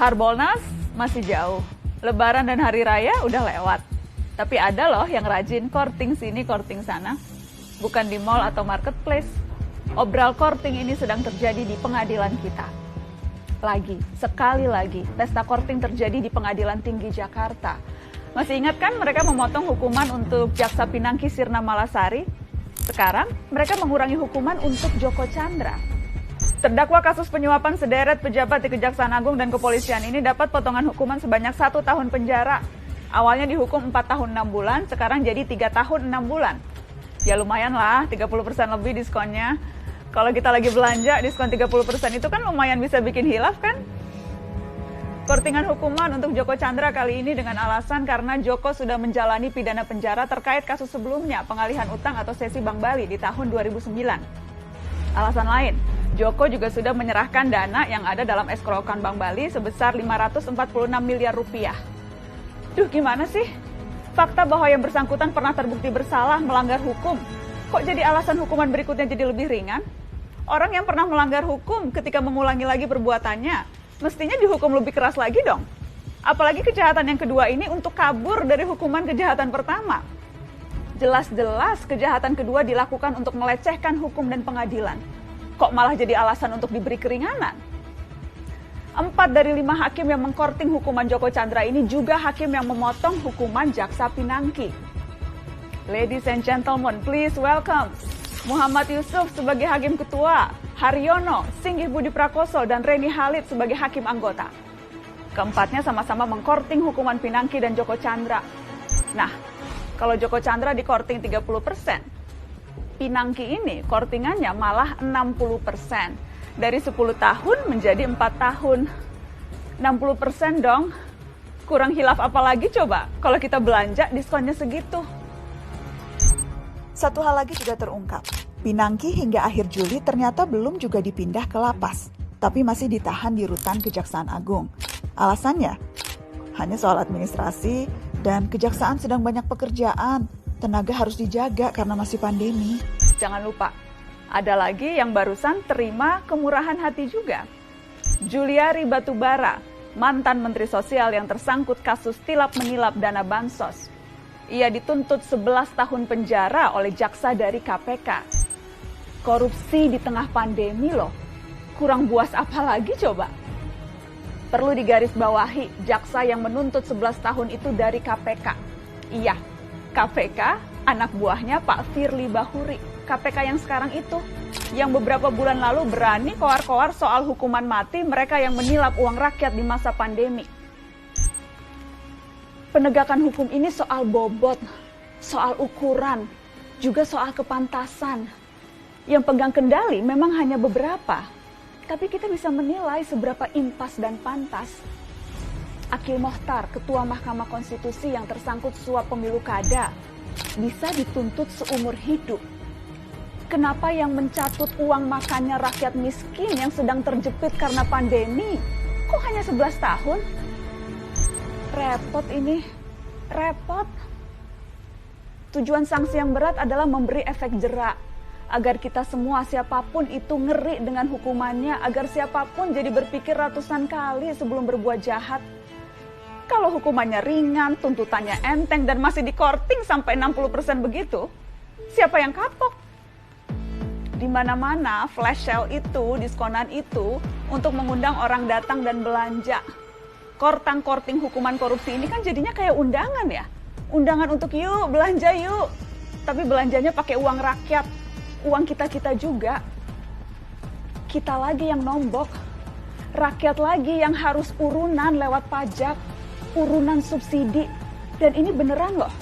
Harbolnas masih jauh, Lebaran dan Hari Raya udah lewat. Tapi ada loh yang rajin courting sini, courting sana. Bukan di mall atau marketplace. Obral courting ini sedang terjadi di pengadilan kita. Sekali lagi, pesta courting terjadi di Pengadilan Tinggi Jakarta. Masih ingat kan mereka memotong hukuman untuk Jaksa Pinangki Sirna Malasari? Sekarang mereka mengurangi hukuman untuk Joko Chandra. Terdakwa kasus penyuapan sederet pejabat di Kejaksaan Agung dan Kepolisian ini dapat potongan hukuman sebanyak 1 tahun penjara. Awalnya dihukum 4 tahun 6 bulan, sekarang jadi 3 tahun 6 bulan. Ya lumayan lah, 30% lebih diskonnya. Kalau kita lagi belanja, diskon 30% itu kan lumayan bisa bikin hilaf kan? Kortingan hukuman untuk Joko Chandra kali ini dengan alasan karena Joko sudah menjalani pidana penjara terkait kasus sebelumnya, pengalihan utang atau sesi Bank Bali di tahun 2009. Alasan lain, Joko juga sudah menyerahkan dana yang ada dalam escrow account Bank Bali sebesar 546 miliar rupiah. Duh, gimana sih? Fakta bahwa yang bersangkutan pernah terbukti bersalah melanggar hukum, kok jadi alasan hukuman berikutnya jadi lebih ringan? Orang yang pernah melanggar hukum ketika mengulangi lagi perbuatannya, mestinya dihukum lebih keras lagi dong. Apalagi kejahatan yang kedua ini untuk kabur dari hukuman kejahatan pertama. Jelas-jelas kejahatan kedua dilakukan untuk melecehkan hukum dan pengadilan. Kok malah jadi alasan untuk diberi keringanan? 4 dari 5 hakim yang mengkorting hukuman Joko Chandra ini juga hakim yang memotong hukuman Jaksa Pinangki. Ladies and gentlemen, please welcome Muhammad Yusuf sebagai Hakim Ketua, Haryono, Singgih Budi Prakoso, dan Reni Halid sebagai Hakim Anggota. Keempatnya sama-sama mengkorting hukuman Pinangki dan Joko Chandra. Nah, kalau Joko Chandra dikorting 30%, Pinangki ini kortingannya malah 60%. Dari 10 tahun menjadi 4 tahun. 60% dong. Kurang hilaf apa lagi coba kalau kita belanja diskonnya segitu. Satu hal lagi juga terungkap. Pinangki hingga akhir Juli ternyata belum juga dipindah ke lapas, tapi masih ditahan di rutan Kejaksaan Agung. Alasannya, hanya soal administrasi dan kejaksaan sedang banyak pekerjaan. Tenaga harus dijaga karena masih pandemi. Jangan lupa, ada lagi yang barusan terima kemurahan hati juga. Juliari Batubara, mantan Menteri Sosial yang tersangkut kasus tilap menilap dana bansos. Ia dituntut 11 tahun penjara oleh jaksa dari KPK. Korupsi di tengah pandemi loh. Kurang buas apa lagi coba? Perlu digarisbawahi, jaksa yang menuntut 11 tahun itu dari KPK. Iya, KPK anak buahnya Pak Firly Bahuri. KPK yang sekarang itu, yang beberapa bulan lalu berani koar-koar soal hukuman mati mereka yang menilap uang rakyat di masa pandemi. Penegakan hukum ini soal bobot, soal ukuran, juga soal kepantasan. Yang pegang kendali memang hanya beberapa, tapi kita bisa menilai seberapa impas dan pantas. Akil Mohtar, Ketua Mahkamah Konstitusi yang tersangkut suap pemilu kada, bisa dituntut seumur hidup. Kenapa yang mencatut uang makannya rakyat miskin yang sedang terjepit karena pandemi, kok hanya 11 tahun? Repot ini, repot. Tujuan sanksi yang berat adalah memberi efek jerak, agar kita semua siapapun itu ngeri dengan hukumannya, agar siapapun jadi berpikir ratusan kali sebelum berbuat jahat. Kalau hukumannya ringan, tuntutannya enteng, dan masih dikorting sampai 60% begitu, siapa yang kapok? Di mana-mana flash sale itu, diskonan itu, untuk mengundang orang datang dan belanja. Korting hukuman korupsi ini kan jadinya kayak undangan ya. Undangan untuk yuk, belanja yuk. Tapi belanjanya pakai uang rakyat, uang kita-kita juga. Kita lagi yang nombok. Rakyat lagi yang harus urunan lewat pajak, urunan subsidi. Dan ini beneran loh.